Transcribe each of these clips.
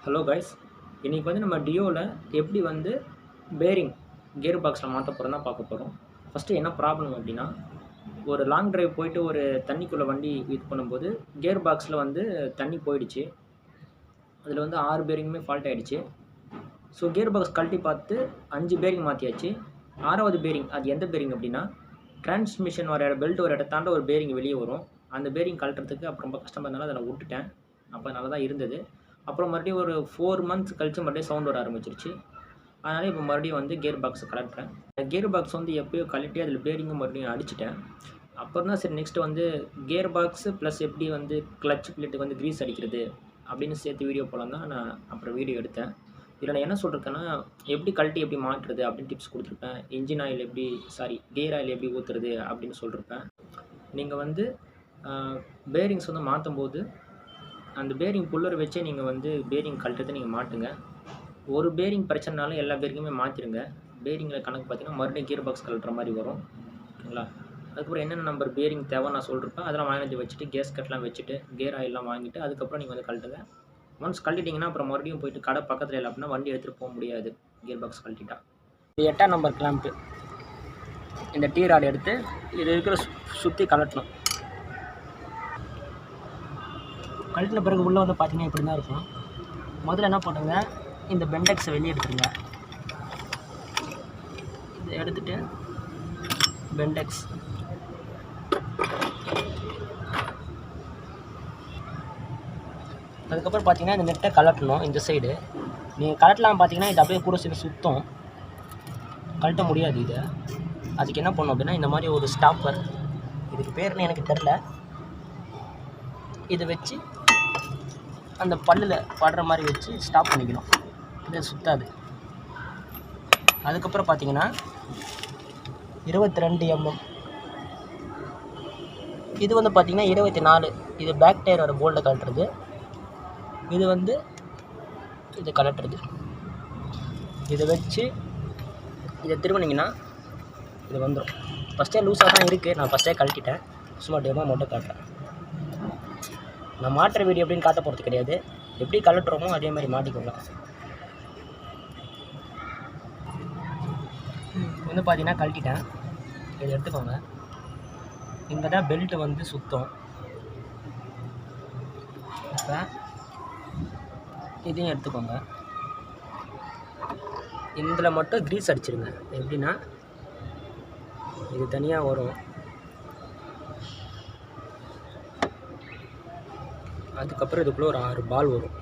Hello guys, இன்றைக்கி வந்து நம்ம டியோவில் எப்படி வந்து பேரிங் கியர் பாக்ஸில் மாற்ற போகிறோம் தான் பார்க்க போகிறோம். ஃபஸ்ட்டு என்ன ப்ராப்ளம் அப்படின்னா, ஒரு லாங் டிரைவ் போயிட்டு ஒரு தண்ணிக்குள்ளே வண்டி இது பண்ணும்போது கியர் பாக்ஸில் வந்து தண்ணி போயிடுச்சு. அதில் வந்து 6 பேரிங்குமே ஃபால்ட் ஆகிடுச்சு. ஸோ கியர் பாக்ஸ் கழட்டி பார்த்து 5 பேரிங் மாற்றியாச்சு. 6வது பேரிங் அது எந்த பேரிங் அப்படின்னா, டிரான்ஸ்மிஷன் வர பெல்ட் ஒரு இடத்தாண்ட ஒரு பேரிங் வெளியே வரும். அந்த பேரிங் கழட்டுறதுக்கு அப்போ ரொம்ப கஷ்டமாக இருந்தாலும் அதை நான் விட்டுட்டேன். அப்போ நல்லா தான் இருந்தது. அப்புறம் மறுபடியும் ஒரு 4 மந்த்ஸ் கழித்து மறுபடியும் சவுண்ட் வர ஆரம்பிச்சிருச்சு. அதனால் இப்போ மறுபடியும் வந்து கியர் பாக்ஸை கலட்டுறேன். கியர் பாக்ஸ் வந்து எப்போயோ கழட்டி அதில் பேரிங்கும் மறுபடியும் அடிச்சிட்டேன். அப்புறம் தான் சரி நெக்ஸ்ட்டு வந்து கியர் பாக்ஸு ப்ளஸ் எப்படி வந்து கிளச் பிளேட்டுக்கு வந்து க்ரீஸ் அடிக்கிறது அப்படின்னு சேர்த்து வீடியோ போலாம் தான் நான் அப்புறம் வீடியோ எடுத்தேன். இதில் நான் என்ன சொல்லியிருக்கேன்னா, எப்படி கழட்டி எப்படி மாட்டுறது அப்படின்னு டிப்ஸ் கொடுத்துருப்பேன். இன்ஜின் ஆயில் எப்படி கியர் ஆயில் எப்படி ஊற்றுறது அப்படின்னு சொல்லியிருப்பேன். நீங்கள் வந்து பேரிங்ஸ் வந்து மாற்றும் போது அந்த பேரிங் புல்லர் வச்சே நீங்கள் வந்து பேரிங் கழட்டுறதை நீங்கள் மாட்டுங்க. ஒரு பேரிங் பிரச்சனைனாலும் எல்லா பேரிங்குமே மாற்றிடுங்க. பேரிங்கில் கணக்கு பார்த்தீங்கன்னா மறுபடியும் கியர் பாக்ஸ் கழட்டுற மாதிரி வரும். ஓகேங்களா? அதுக்கப்புறம் என்னென்ன நம்பர் பேரிங் தேவை நான் சொல்லியிருப்பேன். அதெல்லாம் வாங்கி வச்சுட்டு கேஸ் கட்லாம் வச்சுட்டு கியர் ஆயிலெலாம் வாங்கிட்டு அதுக்கப்புறம் நீங்கள் வந்து கழட்டுங்க. ஒன்ஸ் கழட்டிட்டிங்கன்னா அப்புறம் மறுபடியும் போயிட்டு கடை பக்கத்தில் இல்லை அப்படின்னா வண்டி எடுத்துகிட்டு போக முடியாது கியர் பாக்ஸ் கழட்டிட்டா. இது 8ஆம் நம்பர் கிளாம்ப்பு. இந்த டீ ராட் எடுத்து இது இருக்கிற சுற்றி கழட்டணும். கழட்டின பிறகு உள்ளே வந்து பார்த்தீங்கன்னா இப்படி தான் இருக்கும். முதல்ல என்ன பண்ணுங்க, இந்த பெண்டெக்ஸை வெளியே எடுத்துருங்க. இதை எடுத்துகிட்டு பெண்டெக்ஸ் அதுக்கப்புறம் பார்த்தீங்கன்னா இந்த நெட்டை கழட்டணும். இந்த சைடு நீங்கள் கழட்டலாம் பார்த்தீங்கன்னா இது அப்படியே கூட சேர்ந்து சுத்தம் கழட்ட முடியாது. இதை அதுக்கு என்ன பண்ணணும் அப்படின்னா, இந்த மாதிரி ஒரு ஸ்டாப்பர், இதுக்கு பேர்னு எனக்கு தெரில, இதை வச்சு அந்த பல்லில் படுற மாதிரி வச்சு ஸ்டாப் பண்ணிக்கணும். இதை சுத்தாது. அதுக்கப்புறம் பார்த்தீங்கன்னா 22 mm, இது வந்து பார்த்திங்கன்னா 24. இது பேக் டயர் வர போல்ட்டை கழட்டுறது. இது வந்து இது கழட்டுறது. இதை வச்சு இதை திரும்பினீங்கன்னா இது வந்துடும். ஃபஸ்ட்டே லூஸாக தான் இருக்குது. நான் ஃபஸ்ட்டே கழட்டிட்டேன். சும்மா டெமோ மட்டும் காட்டுறேன். நான் மாட்டுற வீடியோ எப்படின்னு காட்ட போகிறது கிடையாது. எப்படி கழட்டுறோமோ அதே மாதிரி மாட்டிக்கோங்க. வந்து பார்த்தீங்கன்னா கழட்டிட்டேன். இதை எடுத்துக்கோங்க. இங்கே தான் பெல்ட் வந்து சுத்தம். இப்போ இதையும் எடுத்துக்கோங்க. இதில் மட்டும் க்ரீஸ் அடிச்சிடுங்க. எப்படின்னா இது தனியாக வரும். அதுக்கப்புறம் இதுக்குள்ளே ஒரு 6 பால் வரும்.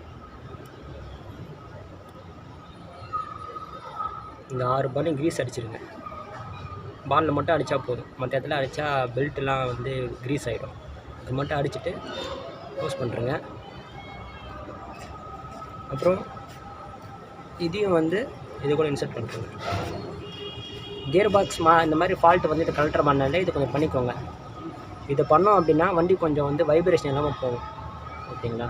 இந்த 6 பாலையும் க்ரீஸ் அடிச்சிடுங்க. பாலில் மட்டும் அடித்தா போதும். மற்ற இடத்துல அடித்தா பெல்ட்டெலாம் வந்து க்ரீஸ் ஆகிடும். இது மட்டும் அடிச்சுட்டு க்ளோஸ் பண்ணுறேங்க. அப்புறம் இதையும் வந்து இது கூட இன்சர்ட் பண்ணிக்கோங்க. கியர் பாக்ஸ் இந்த மாதிரி ஃபால்ட்டு வந்துட்டு கலெக்டர் பண்ணாலே இது கொஞ்சம் பண்ணிக்கோங்க. இதை பண்ணோம் அப்படின்னா வண்டி கொஞ்சம் வந்து வைப்ரேஷன் இல்லாமல் போகும். ஓகேங்களா?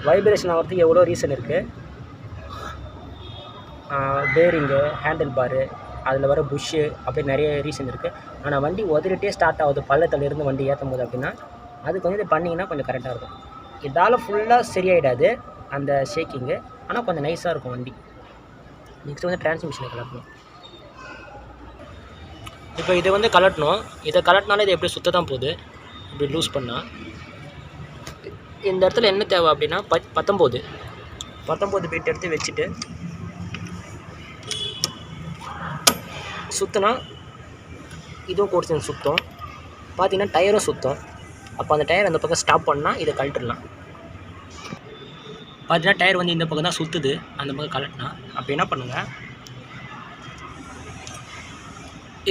வைப்ரேஷன் ஆகிறதுக்கு எவ்வளோ ரீசன் இருக்குது. பேரிங்கு, ஹேண்டில் பாரு, அதில் வர புஷ்ஷு, அப்படி நிறைய ரீசன் இருக்குது. ஆனால் வண்டி உதறிட்டே ஸ்டார்ட் ஆகுது பள்ளத்தில் இருந்து வண்டி ஏற்றும் போது அப்படின்னா அதுக்கு வந்து இது பண்ணிங்கன்னா கொஞ்சம் கரெக்டாக இருக்கும். இதால் ஃபுல்லாக சரியாயிடாது அந்த ஷேக்கிங்கு, ஆனால் கொஞ்சம் நைஸாக இருக்கும் வண்டி. நெக்ஸ்ட் வந்து டிரான்ஸ்மிஷனை கலட்டணும். இப்போ இதை வந்து கலட்டணும். இதை கலட்டினாலே இது எப்படி சுத்த தான் போகுது. இப்படி லூஸ் பண்ணால் இந்த இடத்துல என்ன தேவை அப்படின்னா 19 பீட் எடுத்து வச்சுட்டு சுற்றினா இதுவும் கூட சுத்தம். பார்த்தீங்கன்னா டயரும் சுத்தம். அப்போ அந்த டயர் அந்த பக்கம் ஸ்டாப் பண்ணால் இதை கழட்டிடலாம். பார்த்தீங்கன்னா டயர் வந்து இந்த பக்கம் தான் சுற்றுது, அந்த பக்கம் கழட்டினா. அப்போ என்ன பண்ணுங்கள்,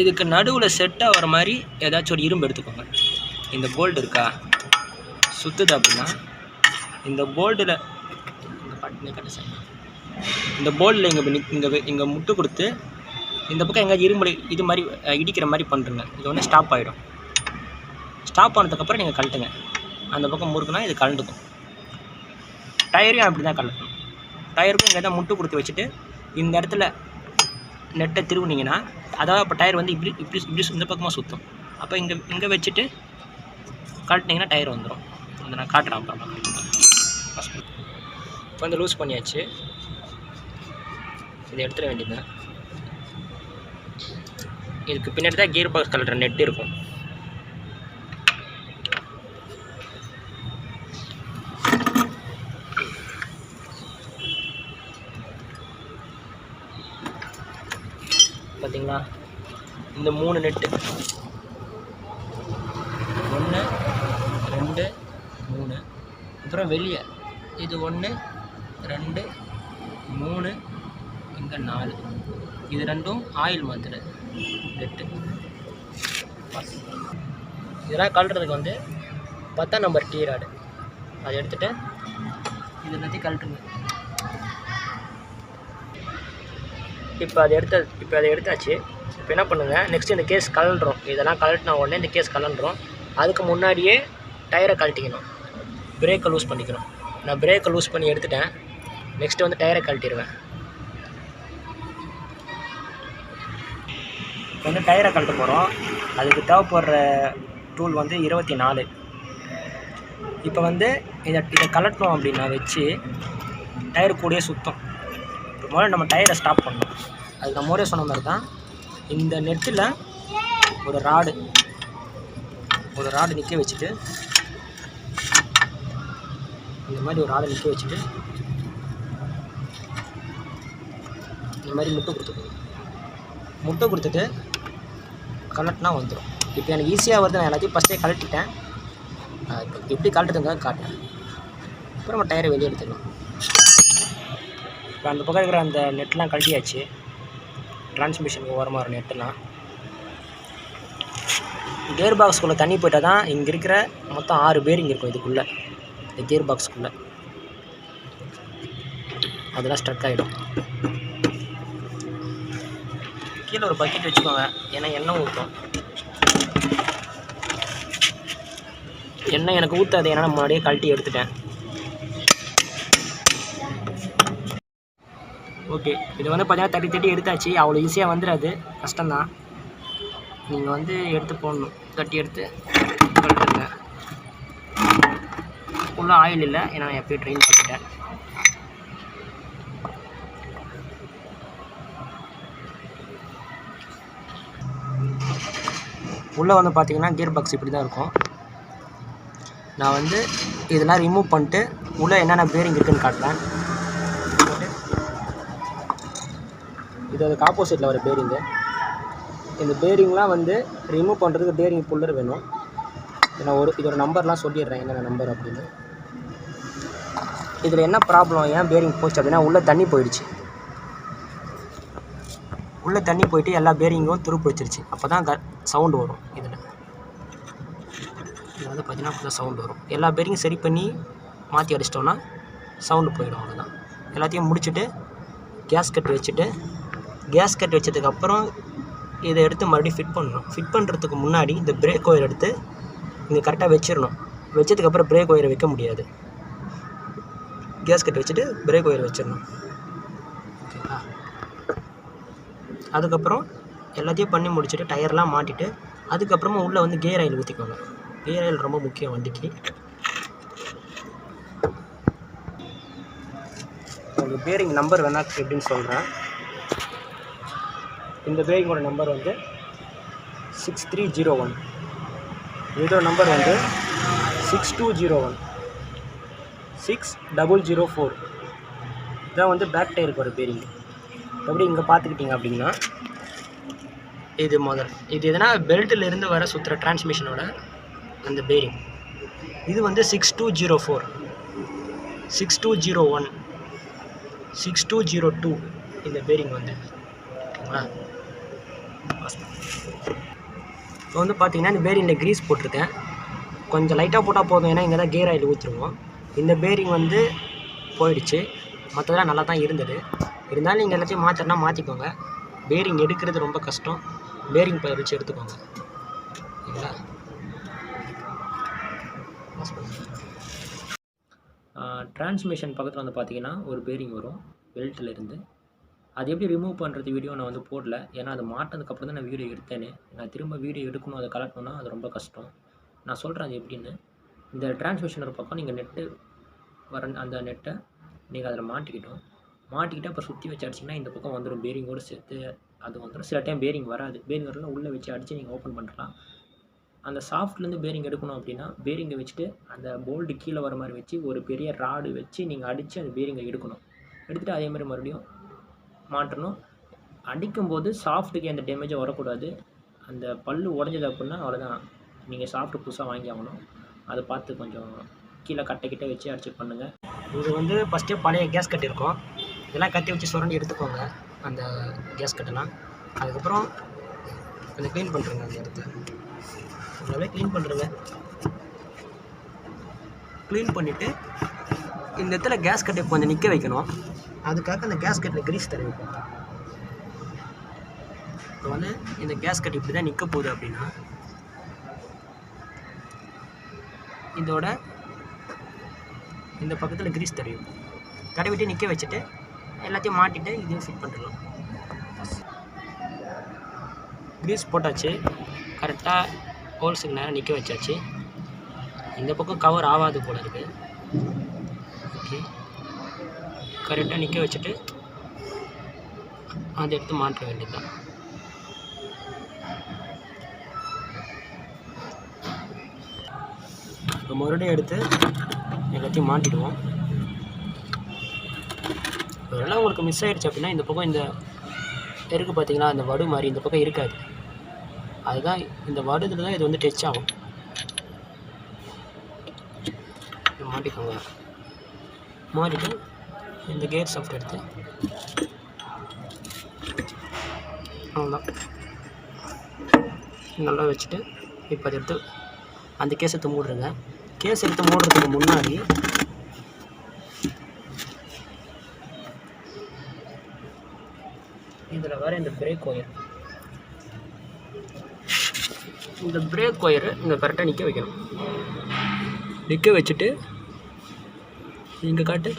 இதுக்கு நடுவில் செட் ஆகிற மாதிரி ஏதாச்சும் ஒரு இரும்பு எடுத்துக்கோங்க. இந்த போல்டு இருக்கா சுற்றுது அப்படின்னா இந்த போல்டில் இந்த போல்டில் இங்கே முட்டு கொடுத்து இந்த பக்கம் எங்கேயாச்சும் இரும்பு இது மாதிரி இடிக்கிற மாதிரி பண்ணுறங்க. இது ஒன்று ஸ்டாப் ஆகிடும். ஸ்டாப் ஆனதுக்கப்புறம் நீங்கள் கழட்டுங்க. அந்த பக்கம் முறுக்குனா இது கழண்டுக்கும். டயரையும் அப்படி தான் கழட்டணும். டயருக்கும் இங்கே தான் முட்டு கொடுத்து வச்சுட்டு இந்த இடத்துல நெட்டை திருவுனிங்கன்னா, அதாவது இப்போ டயர் வந்து இப்படி இந்த பக்கமாக சுற்றும். அப்போ இங்கே வச்சுட்டு கழட்டினீங்கன்னா டயர் வந்துடும். அதை நான் காட்டுறேன் அப்புறமா. இப்போ வந்து லூஸ் பண்ணியாச்சு. இதை எடுத்துட வேண்டியது. இதுக்கு பின்னாடி தான் கியர் பாக்ஸ் கலட்டுற நெட் இருக்கும். பார்த்தீங்களா, இந்த 3 நெட்டு, 1 2 3, அப்புறம் வெளியே இது 1 2 3, இங்கே 4, இது ரெண்டும் ஆயில் மாத்திரை நெட்டு. இதெல்லாம் கழட்டுறதுக்கு வந்து 10ஆம் நம்பர் டீ ராடு, அதை எடுத்துகிட்டு இது எல்லாத்தையும் கழட்டுங்க. இப்போ அதை எடுத்தாச்சு. இப்போ என்ன பண்ணுங்கள், நெக்ஸ்ட் இந்த கேஸ் கலண்டுறோம். இதெல்லாம் கழட்டின உடனே இந்த கேஸ் கலண்டுறோம். அதுக்கு முன்னாடியே டயரை கழட்டிக்கணும், பிரேக்கை லூஸ் பண்ணிக்கணும். நான் பிரேக்கை லூஸ் பண்ணி எடுத்துட்டேன். நெக்ஸ்ட்டு வந்து டயரை கழட்டிடுவேன். இப்போ வந்து டயரை கழட்ட போகிறோம். அதுக்கு தேவைப்படுற டூல் வந்து 24. இப்போ வந்து இதை கழட்டணும் அப்படின்னா வச்சு டயர் கூடயே சுத்தம். இப்போ முதல்ல நம்ம டயரை ஸ்டாப் பண்ணணும். அது நம்ம முறையே சொன்ன மாதிரி தான். இந்த நெட்டில் ஒரு ராடு நிற்க வச்சுட்டு, இந்த மாதிரி ஒரு ராடை நிற்க வச்சுட்டு இந்த மாதிரி முட்டை கொடுத்துட்டு கலட்டினா வந்துடும். இப்போ எனக்கு ஈஸியாக வருது. நான் எல்லாத்தையும் ஃபஸ்ட்டே கழட்டிட்டேன். இப்போ எப்படி கழட்டுறதுங்க காட்டுறேன். அப்புறம் நம்ம டயரை வெளியே எடுத்துக்கலாம். இப்போ அந்த பக்கம் இருக்கிற அந்த நெட்லாம் கழட்டியாச்சு. டிரான்ஸ்மிஷனுக்கு ஓரமாக வர நெட்டெல்லாம். கியர் பாக்ஸ்குள்ளே தண்ணி போயிட்டால் தான் இங்கே இருக்கிற மொத்தம் 6 பேரிங் இருக்கும் இதுக்குள்ளே, இந்த கியர் பாக்ஸ்க்குள்ளே. அதெல்லாம் ஸ்ட்ரக் ஆகிடும். கீழே ஒரு பக்கெட் வச்சுக்கோங்க, ஏன்னா எண்ணெய் ஊற்றும். எண்ணெய் எனக்கு ஊற்றாது, ஏன்னா நான் முன்னாடியே கழட்டி எடுத்துட்டேன். ஓகே, இது வந்து பார்த்தீங்கன்னா தட்டி எடுத்தாச்சு. அவ்வளோ ஈஸியாக வந்துடாது, கஷ்டம்தான். நீங்கள் வந்து எடுத்து போடணும், தட்டி எடுத்து கழட்டுங்க. ஃபுல்லாக ஆயில் இல்லை, ஏன்னா நான் எப்போயும் ட்ரெயின் பண்ணிட்டேன். உள்ளே வந்து பார்த்தீங்கன்னா கியர் பாக்ஸ் இப்படி தான் இருக்கும். நான் வந்து இதெல்லாம் ரிமூவ் பண்ணிட்டு உள்ளே என்னென்ன பேரிங் இருக்குதுன்னு காட்டுறேன். இது அதுக்கு ஆப்போசிட்டில் வர பேரிங்கு. இந்த பேரிங்லாம் வந்து ரிமூவ் பண்ணுறதுக்கு பேரிங் புல்லர் வேணும். நான் இதோட நம்பர்லாம் சொல்லிடுறேன், என்னென்ன நம்பர் அப்படின்னு. இதில் என்ன ப்ராப்ளம், ஏன் பேரிங் போச்சு அப்படின்னா, உள்ளே தண்ணி போயிடுச்சு. உள்ளே தண்ணி போயிட்டு எல்லா பேரிங்கும் துருப்பு வச்சிருச்சு. அப்போ தான் சவுண்டு வரும். இதில் இது வந்து பார்த்தீங்கன்னா அப்போ தான் சவுண்டு வரும். எல்லா பேரிங்கும் சரி பண்ணி மாற்றி அடிச்சிட்டோன்னா சவுண்டு போயிடும். அவ்வளோதான். எல்லாத்தையும் முடிச்சுட்டு கேஸ் கட் வச்சதுக்கப்புறம் இதை எடுத்து மறுபடியும் ஃபிட் பண்ணணும். ஃபிட் பண்ணுறதுக்கு முன்னாடி இந்த பிரேக் ஒயர் எடுத்து இங்கே கரெக்டாக வச்சிடணும். வச்சதுக்கப்புறம் பிரேக் ஒயரை வைக்க முடியாது. கேஸ் கட் வச்சுட்டு பிரேக் ஒயர் வச்சிடணும். ஓகேங்களா? அதுக்கப்புறம் எல்லாத்தையும் பண்ணி முடிச்சுட்டு டயர்லாம் மாட்டிட்டு அதுக்கப்புறமா உள்ளே வந்து கியர் ஆயில் ஊற்றிக்கோங்க. கியர் ஆயில் ரொம்ப முக்கியம் வண்டிக்கு. உங்களுக்கு பேரிங் நம்பர் வேணா எப்படின்னு சொல்கிறேன். இந்த பேரிங்கோட நம்பர் வந்து 6301. இதோட நம்பர் வந்து 6201 6004. இதான் வந்து பேக் டயருக்கு வர பேரிங். எப்படி இங்கே பார்த்துக்கிட்டிங்க அப்படின்னா, இது எதனா பெல்ட்டில் இருந்து வர சுற்றுற டிரான்ஸ்மிஷனோட அந்த பேரிங். இது வந்து 6204 6201 6202 இந்த பேரிங் வந்து. இப்போ வந்து பார்த்தீங்கன்னா இந்த பேரிங்கில் க்ரீஸ் போட்டிருக்கேன். கொஞ்சம் லைட்டாக போட்டால் போதும், ஏன்னா இங்கே தான் கியர் ஆயில் ஊற்றிருவோம். இந்த பேரிங் வந்து போயிடுச்சு. மற்றதெல்லாம் நல்லா தான் இருந்தது. இருந்தாலும் நீங்கள் எல்லாத்தையும் மாற்றினா மாற்றிக்கோங்க. பேரிங் எடுக்கிறது ரொம்ப கஷ்டம். பேரிங் பயிர் வச்சு எடுத்துக்கோங்க. சரிங்களா? டிரான்ஸ்மிஷன் பக்கத்தில் வந்து பார்த்தீங்கன்னா ஒரு பேரிங் வரும் பெல்ட்டில் இருந்து. அது எப்படி ரிமூவ் பண்ணுறது வீடியோ நான் வந்து போடல, ஏன்னா அது மாட்டினதுக்கப்புறம் தான் நான் வீடியோ எடுத்தேனே. நான் திரும்ப வீடியோ எடுக்கணும், அதை கலெக்டணும்னா அது ரொம்ப கஷ்டம். நான் சொல்கிறேன் அது எப்படின்னு. இந்த டிரான்ஸ்மிஷனர் பக்கம் நீங்கள் நெட்டு அந்த நெட்டை நீங்கள் அதில் மாட்டிக்கிட்டு அப்புறம் சுற்றி வச்சு அடிச்சிங்கன்னா இந்த பக்கம் வந்துடும், பேரிங்கோடு சேர்த்து அது வந்துடும். சில டைம் பேரிங் வராது, பேரிங் வரலாம் உள்ளே வச்சு அடித்து நீங்கள் ஓப்பன் பண்ணலாம். அந்த சாஃப்ட்லேருந்து பேரிங் எடுக்கணும் அப்படின்னா பேரிங்கை வச்சுட்டு அந்த போல்டு கீழே வர மாதிரி வச்சு ஒரு பெரிய ராடு வச்சு நீங்கள் அடித்து அந்த பேரிங்கை எடுக்கணும். எடுத்துகிட்டு அதே மாதிரி மறுபடியும் மாட்டணும். அடிக்கும்போது சாஃப்ட்டுக்கு எந்த டேமேஜும் வரக்கூடாது. அந்த பல்லு உடஞ்சது அப்படின்னா அவ்வளோதான், நீங்கள் சாஃப்ட்டு புதுசாக வாங்கி ஆகணும். அதை பார்த்து கொஞ்சம் கீழே கட்டைக்கிட்ட வச்சு அடிச்சு பண்ணுங்கள். இது வந்து ஃபஸ்ட்டே பழைய கேஸ் கட் இருக்கும், இதெல்லாம் கட்டி வச்சு சுரண்டி எடுத்துக்கோங்க அந்த கேஸ் கட்டெல்லாம். அதுக்கப்புறம் கொஞ்சம் க்ளீன் பண்ணுறேங்க, அந்த இடத்த நல்லாவே க்ளீன் பண்ணுறேங்க. க்ளீன் பண்ணிவிட்டு இந்த இடத்துல கேஸ் கட்டை கொஞ்சம் நிற்க வைக்கணும். அதுக்காக அந்த கேஸ் கட்டில் கிரீஸ் தடவி வைப்போம். இப்போ வந்து இந்த கேஸ் கட் இப்படி தான் நிற்க போகுது அப்படின்னா இதோட இந்த பக்கத்தில் கிரீஸ் தடவிட்டு நிற்க வச்சுட்டு எல்லாத்தையும் மாட்டிட்டு இதையும் ஃபிட் பண்ணிடலாம். கிரீஸ் போட்டாச்சு, கரெக்டாக ஹோல்ஸுக்கு நேரம் நிற்க வச்சாச்சு. இந்த பக்கம் கவர் ஆகாது போல் இருக்குது. ஓகே, கரெக்டாக நிற்க வச்சுட்டு அதை எடுத்து மாற்ற வேண்டியது தான். இப்போ மறுபடியும் எடுத்து எல்லாத்தையும் மாட்டிடுவோம். இதெல்லாம் உங்களுக்கு மிஸ் ஆகிடுச்சு அப்படின்னா இந்த பக்கம் இந்த இருக்குது பார்த்தீங்களா, அந்த வடு மாதிரி இந்த பக்கம் இருக்காது. அதுதான் இந்த வடுதில் தான் இது வந்து டச் ஆகும். மாட்டிக்கோங்க. மாட்டிட்டு இந்த கேர் சாஃப்ட் எடுத்து அவ்வளோதான் நல்லா வச்சுட்டு இப்போ அதை எடுத்து அந்த கேஸ் எடுத்து மூடுறேங்க. கேஸ் எடுத்து மூடுறதுக்கு முன்னாடி இதில் வேறு இந்த பிரேக் ஒயர் இங்கே கரெக்டாக நிற்க வைக்கணும். நிற்க வச்சுட்டு இங்கே காட்டு,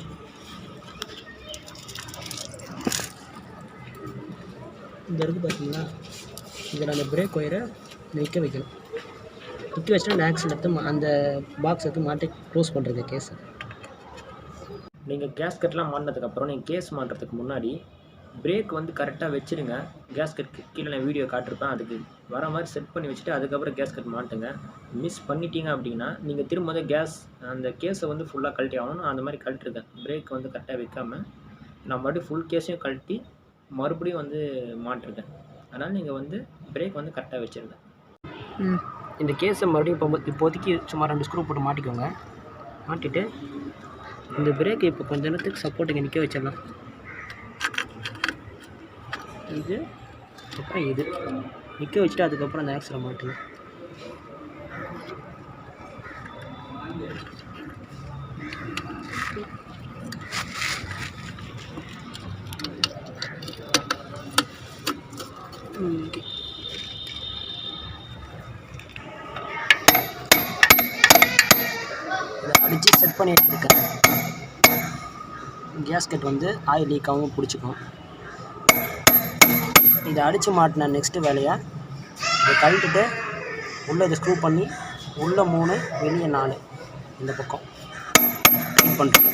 இந்த இருக்குது பார்த்தீங்களா, இதில் அந்த பிரேக் ஒயரை நிற்க வைக்கணும். நிற்க வச்சுட்டு அந்த ஆக்சில் எடுத்து அந்த பாக்ஸ் எடுத்து மாட்டி க்ளோஸ் பண்ணுறது கேஸை. நீங்கள் கேஸ் கட்லாம் மாட்டினதுக்கப்புறம் நீங்கள் கேஸ் மாட்டுறதுக்கு முன்னாடி பிரேக் வந்து கரெக்டாக வச்சுருங்க. கேஸ் கட் கீழே நான் வீடியோ காட்டிருப்பேன், அதுக்கு வர மாதிரி செட் பண்ணி வச்சுட்டு அதுக்கப்புறம் கேஸ் கட் மாட்டுங்க. மிஸ் பண்ணிட்டீங்க அப்படின்னா நீங்கள் திரும்ப அந்த கேஸை வந்து ஃபுல்லாக கழட்டி ஆகணும். அந்த மாதிரி கழட்டிருக்கேன், பிரேக் வந்து கரெக்டாக வைக்காமல் நான் மறுபடியும் ஃபுல் கேஸையும் கழட்டி மறுபடியும் வந்து மாட்டிருக்கேன். அதனால் நீங்கள் வந்து பிரேக் வந்து கரெக்டாக வச்சுருங்க. இந்த கேஸை மறுபடியும் இப்போதைக்கு சும்மா 2 ஸ்க்ரூ போட்டு மாட்டிக்கோங்க. மாட்டிட்டு இந்த பிரேக்கை இப்போ கொஞ்ச நேரத்துக்கு சப்போர்ட்டுக்கு நிற்க வச்சிடலாம். இது அப்புறம் இது நிற்க வச்சுட்டு அதுக்கப்புறம் அந்த ஆக்சிலை மாட்டுங்க. இதை அடித்து செட் பண்ணிட்டு இருக்கேன். கேஸ்கெட் வந்து ஆயில் லீக் ஆகவும் பிடிச்சிக்கும். இதை அடித்து மாட்டின நெக்ஸ்ட்டு வேலையாக இதை கழட்டிட்டு உள்ளே இதை ஸ்க்ரூ பண்ணி உள்ளே 3 வெளியே 4 இந்த பக்கம் டைட் பண்ணுறோம்.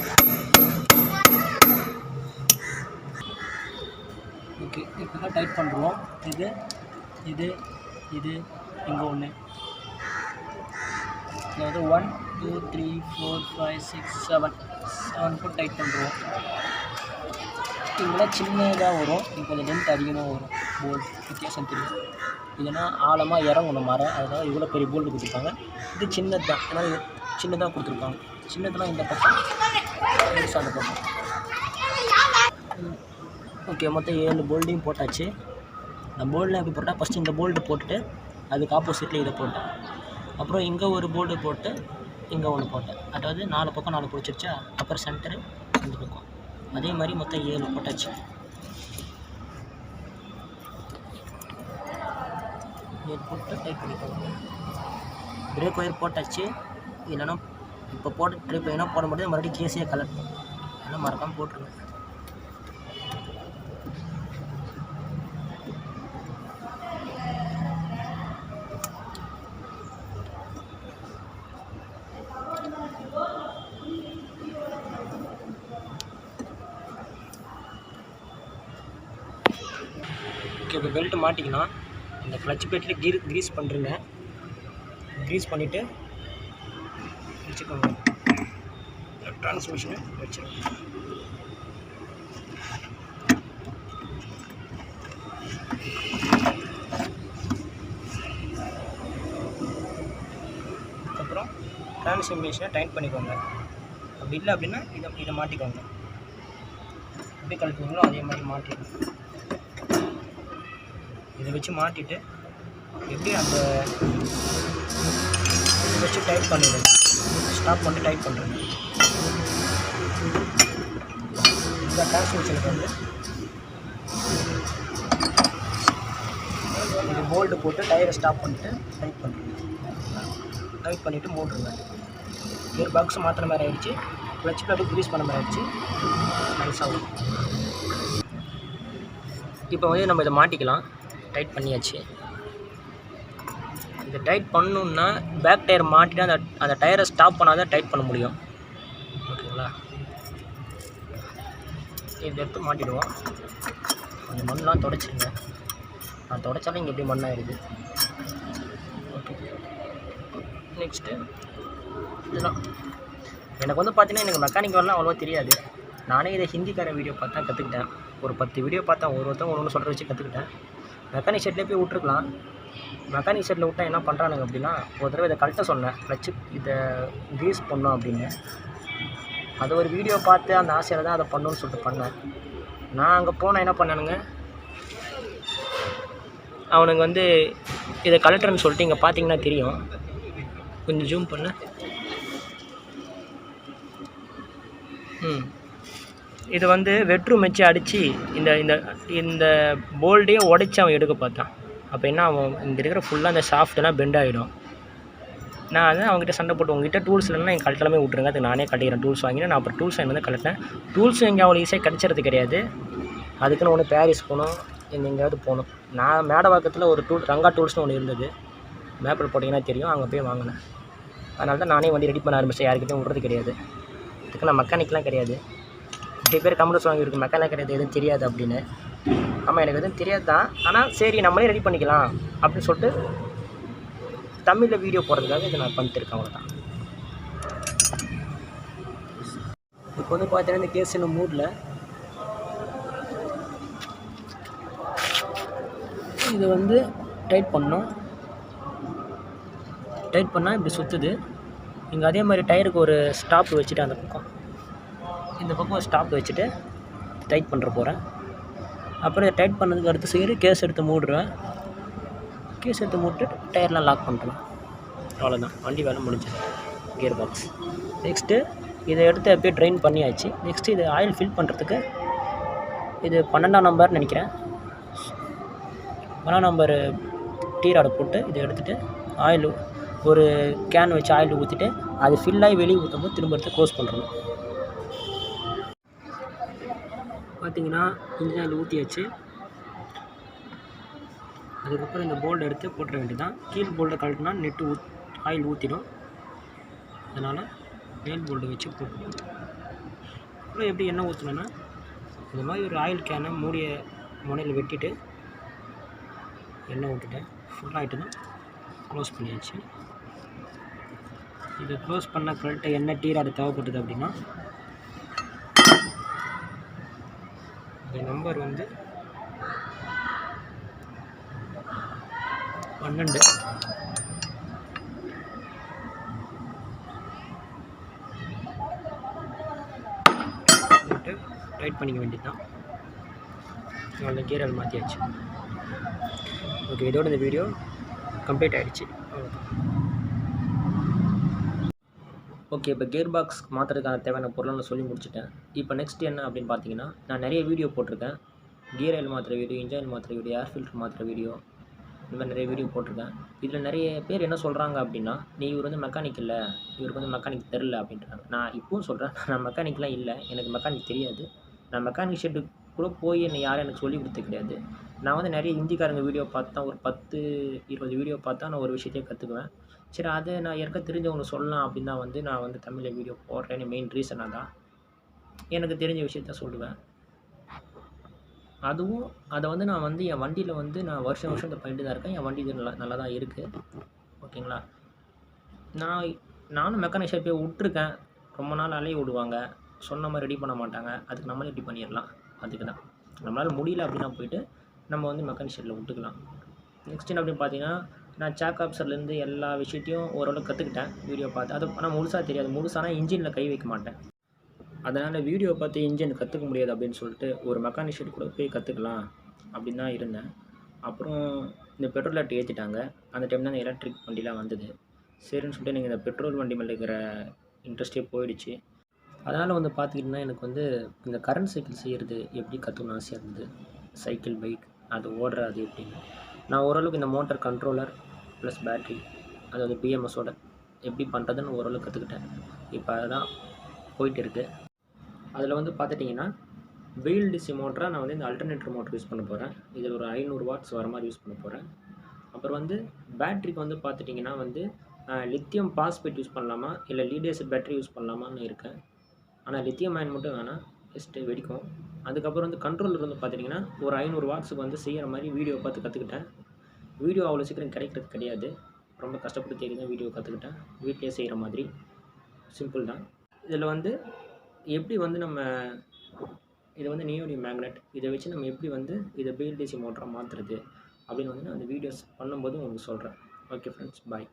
ஓகே, இப்போ டைட் பண்ணுறோம். இது இது இது இங்கே ஒன்று, அதாவது 1 2 3 4 5 6 7 போட்டு டைட் பண்ணுறோம். இங்கெல்லாம் சின்னதாக வரும், இங்கே கொஞ்சம் லென்த் அதிகமாக வரும். போல்ட் வித்தியாசம் தெரியும். இல்லைன்னா ஆழமாக இறங்கணும் மரம், அதனால் இவ்வளோ பெரிய போல்டு கொடுத்துருப்பாங்க. இது சின்னது தான், அதனால் சின்னதாக கொடுத்துருப்பாங்க. சின்னதெல்லாம் இந்த பக்கம், அந்த பக்கம். ஓகே, மொத்தம் 7 போல்டையும் போட்டாச்சு. இந்த போல்டெலாம் எப்படி போட்டால் ஃபஸ்ட்டு இந்த போல்ட்டு போட்டுட்டு அதுக்கு ஆப்போசிட்டில் இதை போட்டேன். அப்புறம் இங்கே ஒரு போல்டு போட்டு இங்கே ஒன்று போட்டேன். அதாவது 4 பக்கம் 4 பிடிச்சிருச்சா. அப்புறம் சென்டரு இந்த பக்கம், அதே மாதிரி மொத்தம் 7 போட்டாச்சு. 7 போட்டு டைட் பண்ணிக்கோங்க. பிரேக் ஒயர் போட்டாச்சு. இல்லைன்னா இப்போ போட்டு ட்ரை பண்ணினா போட முடியாது, மறுபடியும் கேஸே கலட்டணும். அதனால் மறக்காமல் போட்டுருங்க. ஓகே, இப்போ பெல்ட் மாட்டிக்கலாம். இந்த கிளச் பிளேட்டில் க்ரீஸ் பண்ணுறேங்க. க்ரீஸ் பண்ணிவிட்டு வச்சுக்கோங்க. ட்ரான்ஸ்மிஷனை வச்சுருங்க. அதுக்கப்புறம் ட்ரான்ஸ்மிஷனை டைட் பண்ணிக்கோங்க. அப்படி இல்லை அப்படின்னா இதை மாட்டிக்கோங்க. எப்படி கழட்டுவீங்களோ அதே மாதிரி மாட்டிக்கோங்க. இதை வச்சு மாட்டிட்டு எப்படி அந்த இதை வச்சு டைட் பண்ணிடுங்க. ஸ்டாப் பண்ணிட்டு டைட் பண்ணுறேங்க. இந்த ட்ரான்ஸ்மிஷனுக்கு வந்து இது போல்டு போட்டு டயரை ஸ்டாப் பண்ணிட்டு டைட் பண்ணுறேங்க. டைட் பண்ணிவிட்டு மூடுறேங்க. கியர் பாக்ஸ் மாற்றின மாதிரி ஆகிடுச்சு. கிளச் பிளேட்டு க்ரீஸ் பண்ண மாதிரி ஆகிடுச்சு. நைஸாகும். இப்போ வந்து நம்ம இதை மாட்டிக்கலாம். டைட் பண்ணியாச்சு. இதை டைட் பண்ணணுன்னா பேக் டயர் மாட்டிட்டு அந்த டயரை ஸ்டாப் பண்ணால் தான் டைட் பண்ண முடியும். ஓகேங்களா? இதை எடுத்து மாட்டிடுவோம். கொஞ்சம் மண்ணெலாம் துடைச்சிருங்க. நான் துடைச்சாலும் இங்கே எப்படி மண்ணாகிடுது. ஓகே, நெக்ஸ்ட்டு இதுதான். எனக்கு வந்து பார்த்தீங்கன்னா எனக்கு மெக்கானிக் வரலாம் அவ்வளோவா தெரியாது. நானே இதை ஹிந்திக்கார வீடியோ பார்த்து தான் கற்றுக்கிட்டேன். ஒரு 10 வீடியோ பார்த்தேன். ஒருத்தவங்க ஒன்று சொல்கிற வச்சு கற்றுக்கிட்டேன். மெக்கானிக் ஷெட்லேயே போய் விட்ருக்கலாம். மெக்கானிக் ஷெட்டில் விட்டால் என்ன பண்ணுறானுங்க அப்படின்னா, ஒரு தடவை இதை கழட்ட சொன்னேன். கிளச்சு இதை க்ரீஸ் பண்ணோம் அப்படின்னு. அது ஒரு வீடியோ பார்த்து அந்த ஆசையில் தான் அதை பண்ணணும்னு சொல்லிட்டு பண்ணேன். நான் அங்கே போனால் என்ன பண்ணானுங்க, அவனுங்க வந்து இதை கழட்டுறேன்னு சொல்லிட்டு இங்கே பார்த்தீங்கன்னா தெரியும். கொஞ்சம் ஜூம் பண்ண. இது வந்து வெட்ரூம் வச்சு அடித்து இந்த இந்த இந்த போல்டையே உடச்சி அவன் எடுக்க பார்த்தான். அப்போ என்ன அவன் இங்கே இருக்கிற ஃபுல்லாக அந்த ஷாஃப்ட்லாம் பெண்ட் ஆகிடும். நான் வந்து அவங்ககிட்ட சண்டை போட்டு உங்ககிட்ட டூல்ஸ் இல்லைன்னா எங்கள் கழட்டலாமே விட்ருங்க, அதுக்கு நானே கட்டிக்கிறேன். டூல்ஸ் வாங்கினேன். நான் அப்புறம் டூல்ஸ் வாங்கி வந்து கழட்டினேன். டூல்ஸும் எங்கே அவ்வளோ ஈஸியாக கிடச்சிறது கிடையாது. அதுக்குன்னு ஒன்று பாரிஸ் போகணும், எங்கேயாவது போகணும். நான் மேடவாக்கத்தில் ஒரு ரங்கா டூல்ஸ்னு ஒன்று இருந்தது. மேப்பில் போட்டிங்கன்னா தெரியும். அங்கே போய் வாங்கினேன். அதனால தான் நானே வண்டி ரெடி பண்ண ஆரம்பித்தேன். யாருக்கிட்டையும் விட்றது கிடையாது. இதுக்கு நான் மெக்கானிக்லாம் கிடையாது. நிறைய பேர் கம்ப்யூட்டர்ஸ் வாங்கியிருக்கு, மெக்கானிக் கிடையாது, எதுவும் தெரியாது அப்படின்னு. ஆமாம், எனக்கு எதுவும் தெரியாது தான். ஆனால் சரி நம்மளே ரெடி பண்ணிக்கலாம் அப்படின்னு சொல்லிட்டு தமிழில் வீடியோ போடுறதுக்காக இதை நான் பண்ணிட்டுருக்கேன். அவ்வளோதான். இப்போ வந்து பார்த்தீங்கன்னா இந்த கேஸ் இன்னும் மூடில். இது வந்து டைட் பண்ணோம். டைட் பண்ணால் இப்படி சுற்றுது. இங்கே அதே மாதிரி டயருக்கு ஒரு ஸ்டாப் வச்சுட்டு அந்த பக்கம் இந்த பக்கம் ஒரு ஸ்டாப் வச்சுட்டு டைட் பண்ணுற போகிறேன். அப்புறம் இதை டைட் பண்ணதுக்கு அடுத்து சரி கேஸ் எடுத்து மூடுறேன். கேஸ் எடுத்து மூட்டு டயர்லாம் லாக் பண்ணுறேன். அவ்வளோதான், வண்டி வேலை முடிஞ்சது. Gear box. நெக்ஸ்ட்டு இதை எடுத்து அப்படியே ட்ரைன் பண்ணியாச்சு. நெக்ஸ்ட்டு இது ஆயில் ஃபில் பண்ணுறதுக்கு இது 12ஆம் நம்பர்னு நினைக்கிறேன். 12ஆம் நம்பர் டீ ராடை போட்டு இதை எடுத்துகிட்டு ஆயில் ஒரு கேன் வச்சு ஆயில் ஊற்றிட்டு அது ஃபில்லாகி வெளியே ஊற்றும்போது திரும்ப எடுத்து க்ளோஸ் பண்ணுறோம். பார்த்தீங்கன்னா இன்ஜின் ஆயில் ஊற்றியாச்சு. அதுக்கப்புறம் இந்த போல்டு எடுத்து போட்டுற வேண்டியதான். கீழ் போல்டை கழட்டினா நெட்டு ஆயில் ஊற்றிடும். அதனால் மேல் போல்டு வச்சு போட்டுடும். அப்புறம் எப்படி எண்ணெய் ஊற்றணுன்னா இந்த மாதிரி ஒரு ஆயில் கேனை மூடிய முனையில் வெட்டிட்டு எண்ணெய் விட்டுட்டேன். ஃபுல்லாகிட்டு தான் க்ளோஸ் பண்ணியாச்சு. இதை க்ளோஸ் பண்ண கரெக்டாக எண்ணெய் டீ ராடு தேவைப்பட்டது அப்படின்னா இந்த நம்பர் வந்து 12 போட்டு டைட் பண்ணிக்க வேண்டியது தான். அவ்வளோ கீரல் மாற்றியாச்சு. ஓகே, இதோட இந்த வீடியோ கம்ப்ளீட் ஆகிடுச்சு. ஓகே, இப்போ கியர் பாக்ஸ் மாற்றுறதுக்கான தேவையான பொருளை நான் சொல்லி முடிச்சுட்டேன். இப்போ நெக்ஸ்ட் என்ன அப்படின்னு பார்த்தீங்கன்னா, நான் நிறைய வீடியோ போட்டிருக்கேன். கியர் ஆயில் மாற்றுற வீடியோ, இன்ஜின் ஆயில் மாற்றுற வீடியோ, ஏர் ஃபில்டர் மாற்றுற வீடியோ, இந்த மாதிரி நிறைய வீடியோ போட்டிருக்கேன். இதில் நிறைய பேர் என்ன சொல்கிறாங்க அப்படின்னா, இவர் வந்து மெக்கானிக் இல்லை, இவருக்கு வந்து மெக்கானிக் தெரில அப்படின்றாங்க. நான் இப்பவும் சொல்கிறேன், நான் மெக்கானிக்லாம் இல்லை, எனக்கு மெக்கானிக் தெரியாது. நான் மெக்கானிக் ஷெட்டுக்கு கூட போய் யாரும் எனக்கு சொல்லி கொடுத்தது கிடையாது. நான் வந்து நிறைய ஹிந்திக்காரங்க வீடியோ பார்த்தா ஒரு 10-20 வீடியோ பார்த்தா நான் ஒரு விஷயத்தையே கற்றுக்குவேன். சரி, அதை நான் யாருக்கா தெரிஞ்சவங்க சொல்லலாம் அப்படின்னு தான் வந்து நான் வந்து தமிழில் வீடியோ போடுறேன்னு மெயின் ரீசனாக தான். எனக்கு தெரிஞ்ச விஷயத்த சொல்லுவேன். அதுவும் அத வந்து நான் வந்து என் வண்டியில வந்து நான் வருஷம் வருஷம் இத பண்ணிட்டு தான் இருக்கேன். என் வண்டி இது நல்லா தான் இருக்கு. ஓகேங்களா. நான் நானும் மெக்கானிக் ஷாப் போய் உட்டுருக்கேன். ரொம்ப நாள் அலைய விடுவாங்க. சொன்ன மாரி ரெடி பண்ண மாட்டாங்க. அதுக்கு நம்மளே ரெடி பண்ணிறலாம். அதுக்கு தான். நம்மளால முடியல அப்படின்னா போயிட்டு, நம்ம வந்து மெக்கானிக் ஷெட்ல விட்டுக்கலாம். நெக்ஸ்ட் என்ன அப்படின்னு பார்த்தீங்கன்னா, நான் சேக் அப்சர்லேருந்து எல்லா விஷயத்தையும் ஓரளவுக்கு கத்துக்கிட்டேன். வீடியோ பார்த்து. அது ஆனா முழுசா தெரியாது. முழுசானா இன்ஜின்ல கை வைக்க மாட்டேன். அதனால வீடியோ பார்த்து இன்ஜின் கத்துக்க முடியாது அப்படின்னு சொல்லிட்டு, ஒரு மெக்கானிக் ஷெட் கூட போய் கத்துக்கலாம் அப்படின்னு தான் இருந்தேன். அப்புறம் இந்த பெட்ரோல் ரேட் ஏத்திட்டாங்க. அந்த டைம் தான் இந்த எலக்ட்ரிக் வண்டிலாம் வந்தது. சரின்னு சொல்லிட்டு எனக்கு இந்த பெட்ரோல் வண்டி மேல இருக்கிற இன்ட்ரெஸ்ட்டே போயிடுச்சு. அதனால் வந்து பார்த்துக்கிட்டிங்கன்னா, எனக்கு வந்து இந்த கரண்ட் சைக்கிள் செய்கிறது எப்படி கற்றுக்கணும்னு ஆசையாக இருந்தது. சைக்கிள், பைக் அது ஓடுறது எப்படின்னு. நான் ஓரளவுக்கு இந்த மோட்டார் கண்ட்ரோலர் ப்ளஸ் பேட்ரி அதாவது பிஎம்எஸோட எப்படி பண்ணுறதுன்னு ஓரளவுக்கு கற்றுக்கிட்டேன். இப்போ அதுதான் போயிட்டு இருக்கு. அதில் வந்து பார்த்துட்டிங்கன்னா, VLDC மோட்டரா நான் வந்து இந்த அல்டர்னேட்டர் மோட்டர் யூஸ் பண்ண போகிறேன். இதில் ஒரு 500 வாட்ஸ் வர மாதிரி யூஸ் பண்ண போகிறேன். அப்புறம் வந்து பேட்டரிக்கு வந்து பார்த்துட்டிங்கன்னா வந்து லித்தியம் பாஸ்பேட் யூஸ் பண்ணலாமா, இல்லை லீட் ஆசிட் பேட்டரி யூஸ் பண்ணலாமான்னு இருக்கேன். ஆனால் லித்தியம் அயன் மட்டும் வேணாம், ஜஸ்ட்டு வெடிக்கும். அதுக்கப்புறம் வந்து கண்ட்ரோலர் வந்து பார்த்துட்டிங்கன்னா, ஒரு 500 வாட்ஸுக்கு வந்து செய்கிற மாதிரி வீடியோ பார்த்து கற்றுக்கிட்டேன். வீடியோ அவ்வளோ சீக்கிரம் கிடைக்கிறது கிடையாது. ரொம்ப கஷ்டப்பட்டு தேடி தான் வீடியோ கற்றுக்கிட்டேன். வீட்டிலேயே செய்கிற மாதிரி சிம்பிள் தான். இதில் வந்து எப்படி வந்து நம்ம இதை வந்து நியோடியம் மேக்னெட் இதை வச்சு நம்ம எப்படி வந்து இதை BLDC மோட்டராக மாற்றுறது அப்படின்னு வந்து நான் அந்த வீடியோஸ் பண்ணும்போது உங்களுக்கு சொல்கிறேன். ஓகே ஃப்ரெண்ட்ஸ், பாய்.